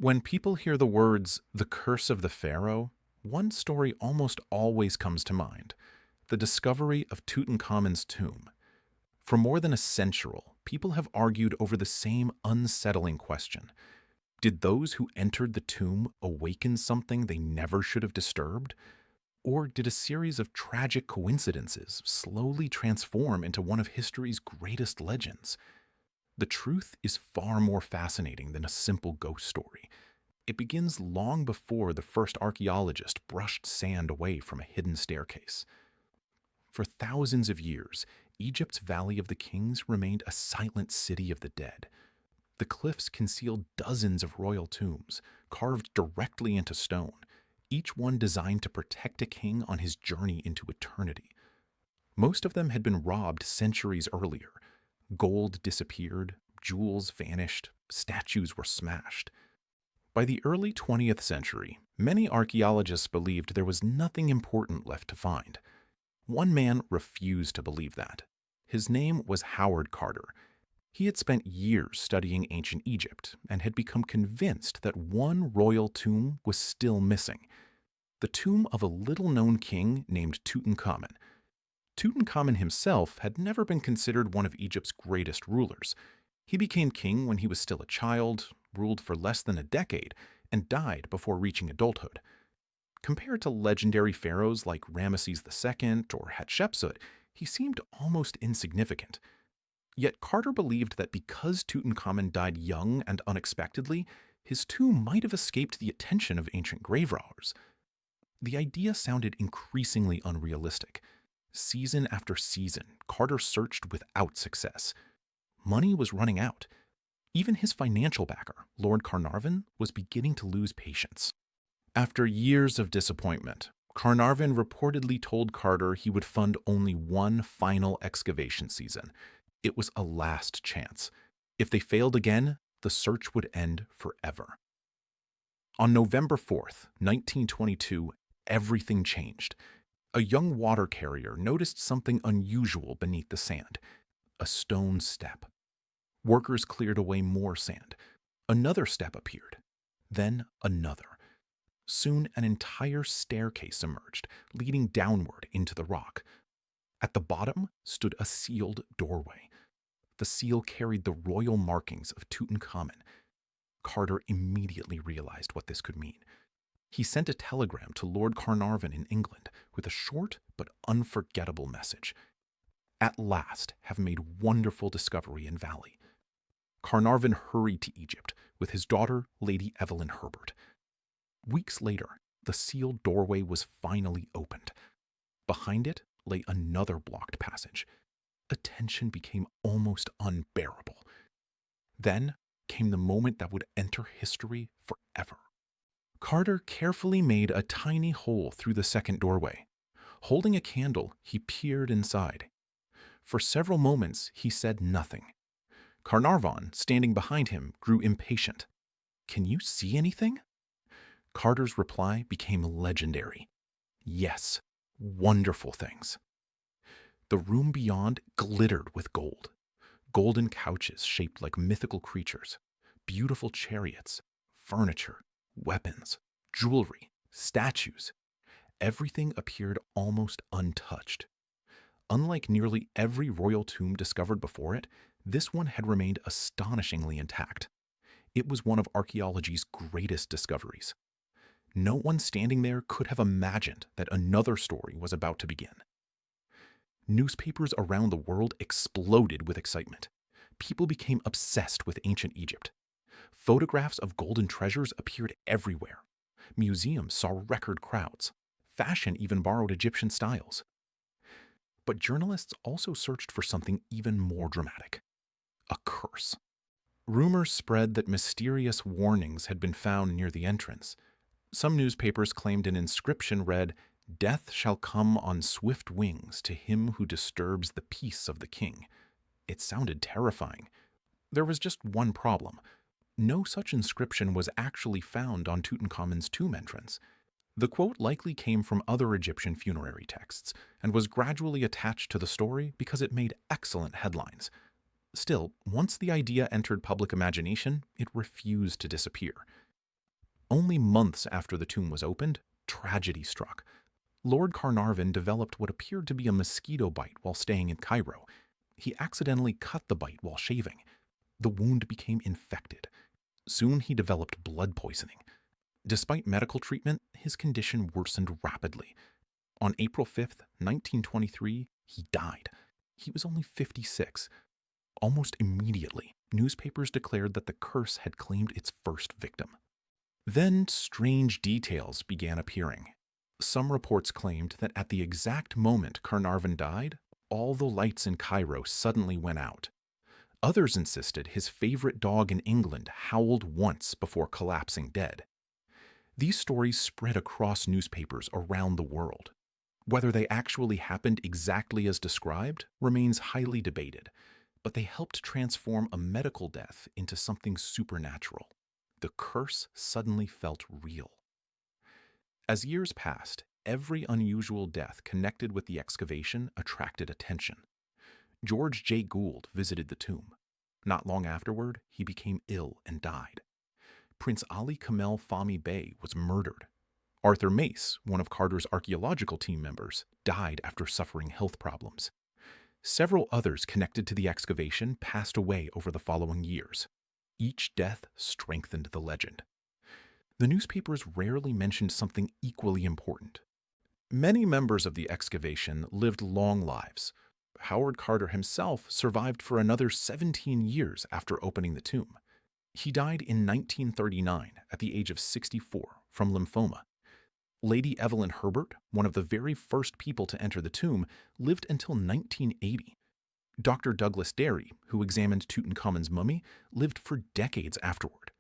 When people hear the words, the curse of the pharaoh, one story almost always comes to mind: the discovery of Tutankhamun's tomb. For more than a century, people have argued over the same unsettling question. Did those who entered the tomb awaken something they never should have disturbed? Or did a series of tragic coincidences slowly transform into one of history's greatest legends? The truth is far more fascinating than a simple ghost story. It begins long before the first archaeologist brushed sand away from a hidden staircase. For thousands of years, Egypt's Valley of the Kings remained a silent city of the dead. The cliffs concealed dozens of royal tombs, carved directly into stone, each one designed to protect a king on his journey into eternity. Most of them had been robbed centuries earlier. Gold disappeared, jewels vanished, statues were smashed. By the early 20th century, many archaeologists believed there was nothing important left to find. One man refused to believe that. His name was Howard Carter. He had spent years studying ancient Egypt and had become convinced that one royal tomb was still missing: the tomb of a little-known king named Tutankhamun. Tutankhamun himself had never been considered one of Egypt's greatest rulers. He became king when he was still a child, ruled for less than a decade, and died before reaching adulthood. Compared to legendary pharaohs like Ramesses II or Hatshepsut, he seemed almost insignificant. Yet Carter believed that because Tutankhamun died young and unexpectedly, his tomb might have escaped the attention of ancient grave robbers. The idea sounded increasingly unrealistic. Season after season, Carter searched without success. Money was running out. Even his financial backer, Lord Carnarvon, was beginning to lose patience. After years of disappointment, Carnarvon reportedly told Carter he would fund only one final excavation season. It was a last chance. If they failed again, the search would end forever. On November 4th, 1922, everything changed. A young water carrier noticed something unusual beneath the sand: a stone step. Workers cleared away more sand. Another step appeared. Then another. Soon an entire staircase emerged, leading downward into the rock. At the bottom stood a sealed doorway. The seal carried the royal markings of Tutankhamun. Carter immediately realized what this could mean. He sent a telegram to Lord Carnarvon in England with a short but unforgettable message: "At last have made wonderful discovery in Valley." Carnarvon hurried to Egypt with his daughter, Lady Evelyn Herbert. Weeks later, the sealed doorway was finally opened. Behind it lay another blocked passage. The tension became almost unbearable. Then came the moment that would enter history forever. Carter carefully made a tiny hole through the second doorway. Holding a candle, he peered inside. For several moments, he said nothing. Carnarvon, standing behind him, grew impatient. "Can you see anything?" Carter's reply became legendary. "Yes, wonderful things." The room beyond glittered with gold. Golden couches shaped like mythical creatures, beautiful chariots, furniture, weapons, jewelry, statues. Everything appeared almost untouched. Unlike nearly every royal tomb discovered before it, this one had remained astonishingly intact. It was one of archaeology's greatest discoveries. No one standing there could have imagined that another story was about to begin. Newspapers around the world exploded with excitement. People became obsessed with ancient Egypt. Photographs of golden treasures appeared everywhere. Museums saw record crowds. Fashion even borrowed Egyptian styles. But journalists also searched for something even more dramatic: a curse. Rumors spread that mysterious warnings had been found near the entrance. Some newspapers claimed an inscription read, "Death shall come on swift wings to him who disturbs the peace of the king." It sounded terrifying. There was just one problem. No such inscription was actually found on Tutankhamun's tomb entrance. The quote likely came from other Egyptian funerary texts and was gradually attached to the story because it made excellent headlines. Still, once the idea entered public imagination, it refused to disappear. Only months after the tomb was opened, tragedy struck. Lord Carnarvon developed what appeared to be a mosquito bite while staying in Cairo. He accidentally cut the bite while shaving. The wound became infected. Soon he developed blood poisoning. Despite medical treatment, his condition worsened rapidly. On April 5th, 1923, he died. He was only 56. Almost immediately, newspapers declared that the curse had claimed its first victim. Then strange details began appearing. Some reports claimed that at the exact moment Carnarvon died, all the lights in Cairo suddenly went out. Others insisted his favorite dog in England howled once before collapsing dead. These stories spread across newspapers around the world. Whether they actually happened exactly as described remains highly debated, but they helped transform a medical death into something supernatural. The curse suddenly felt real. As years passed, every unusual death connected with the excavation attracted attention. George J. Gould visited the tomb. Not long afterward, he became ill and died. Prince Ali Kamel Fahmy Bey was murdered. Arthur Mace, one of Carter's archaeological team members, died after suffering health problems. Several others connected to the excavation passed away over the following years. Each death strengthened the legend. The newspapers rarely mentioned something equally important. Many members of the excavation lived long lives. Howard Carter himself survived for another 17 years after opening the tomb. He died in 1939 at the age of 64 from lymphoma. Lady Evelyn Herbert, one of the very first people to enter the tomb, lived until 1980. Dr. Douglas Derry, who examined Tutankhamun's mummy, lived for decades afterward.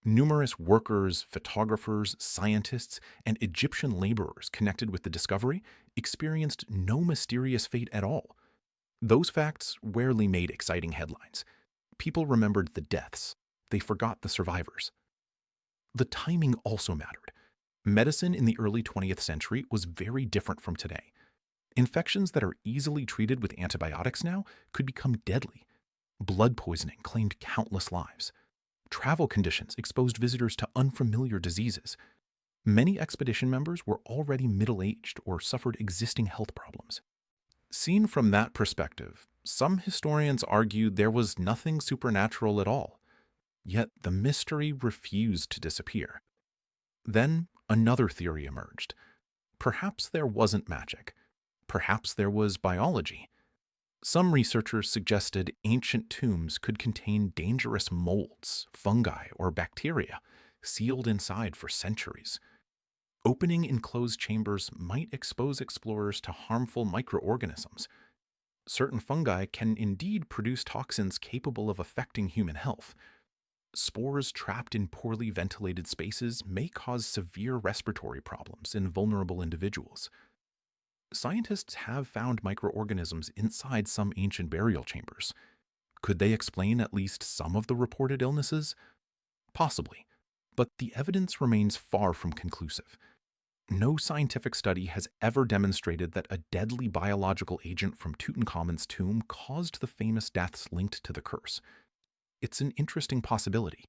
Numerous workers, photographers, scientists, and Egyptian laborers connected with the discovery experienced no mysterious fate at all. Those facts rarely made exciting headlines. People remembered the deaths. They forgot the survivors. The timing also mattered. Medicine in the early 20th century was very different from today. Infections that are easily treated with antibiotics now could become deadly. Blood poisoning claimed countless lives. Travel conditions exposed visitors to unfamiliar diseases. Many expedition members were already middle-aged or suffered existing health problems. Seen from that perspective, some historians argued there was nothing supernatural at all. Yet the mystery refused to disappear. Then another theory emerged. Perhaps there wasn't magic. Perhaps there was biology. Some researchers suggested ancient tombs could contain dangerous molds, fungi, or bacteria, sealed inside for centuries. Opening enclosed chambers might expose explorers to harmful microorganisms. Certain fungi can indeed produce toxins capable of affecting human health. Spores trapped in poorly ventilated spaces may cause severe respiratory problems in vulnerable individuals. Scientists have found microorganisms inside some ancient burial chambers. Could they explain at least some of the reported illnesses? Possibly, but the evidence remains far from conclusive. No scientific study has ever demonstrated that a deadly biological agent from Tutankhamun's tomb caused the famous deaths linked to the curse. It's an interesting possibility,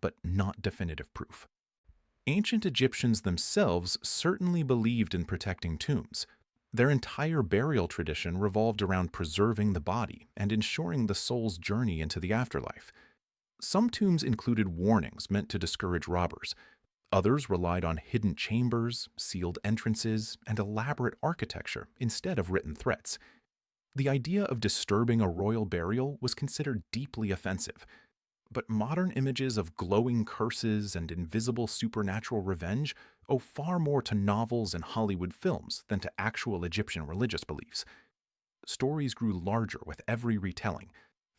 but not definitive proof. Ancient Egyptians themselves certainly believed in protecting tombs. Their entire burial tradition revolved around preserving the body and ensuring the soul's journey into the afterlife. Some tombs included warnings meant to discourage robbers. Others relied on hidden chambers, sealed entrances, and elaborate architecture instead of written threats. The idea of disturbing a royal burial was considered deeply offensive. But modern images of glowing curses and invisible supernatural revenge owe far more to novels and Hollywood films than to actual Egyptian religious beliefs. Stories grew larger with every retelling.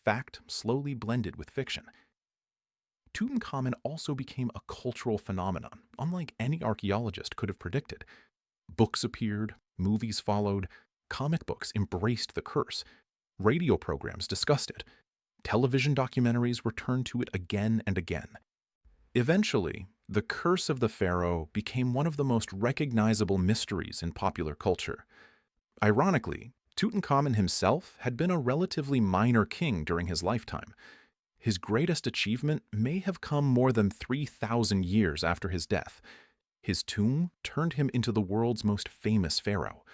Fact slowly blended with fiction. Tutankhamun also became a cultural phenomenon, unlike any archaeologist could have predicted. Books appeared, movies followed, comic books embraced the curse, radio programs discussed it, television documentaries returned to it again and again. Eventually, the curse of the pharaoh became one of the most recognizable mysteries in popular culture. Ironically, Tutankhamun himself had been a relatively minor king during his lifetime. His greatest achievement may have come more than 3,000 years after his death. His tomb turned him into the world's most famous pharaoh.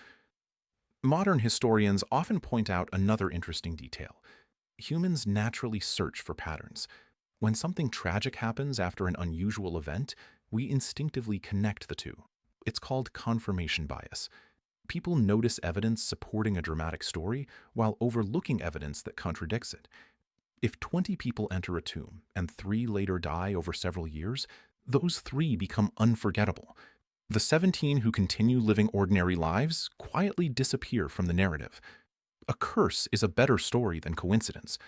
Modern historians often point out another interesting detail. Humans naturally search for patterns. When something tragic happens after an unusual event, we instinctively connect the two. It's called confirmation bias. People notice evidence supporting a dramatic story while overlooking evidence that contradicts it. If 20 people enter a tomb and 3 later die over several years, those 3 become unforgettable. The 17 who continue living ordinary lives quietly disappear from the narrative. A curse is a better story than coincidence.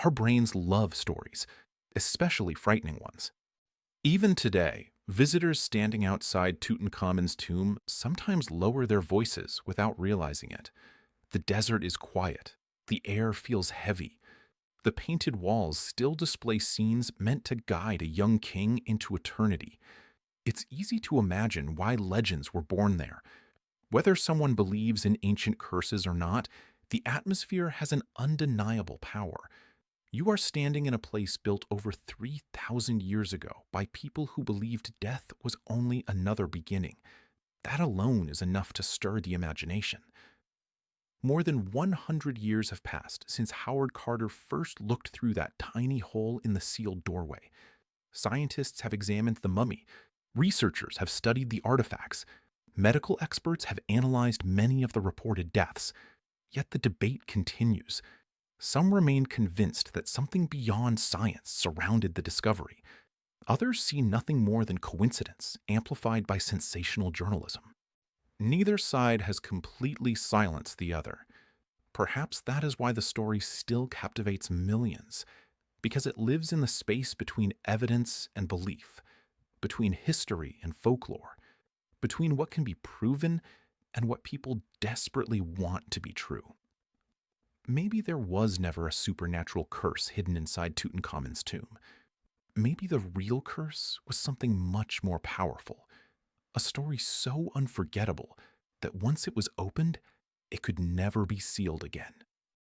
Our brains love stories, especially frightening ones. Even today, visitors standing outside Tutankhamun's tomb sometimes lower their voices without realizing it. The desert is quiet. The air feels heavy. The painted walls still display scenes meant to guide a young king into eternity. It's easy to imagine why legends were born there. Whether someone believes in ancient curses or not, the atmosphere has an undeniable power. You are standing in a place built over 3,000 years ago by people who believed death was only another beginning. That alone is enough to stir the imagination. More than 100 years have passed since Howard Carter first looked through that tiny hole in the sealed doorway. Scientists have examined the mummy. Researchers have studied the artifacts. Medical experts have analyzed many of the reported deaths. Yet the debate continues. Some remain convinced that something beyond science surrounded the discovery. Others see nothing more than coincidence, amplified by sensational journalism. Neither side has completely silenced the other. Perhaps that is why the story still captivates millions, because it lives in the space between evidence and belief, between history and folklore, between what can be proven and what people desperately want to be true. Maybe there was never a supernatural curse hidden inside Tutankhamun's tomb. Maybe the real curse was something much more powerful, a story so unforgettable that once it was opened, it could never be sealed again.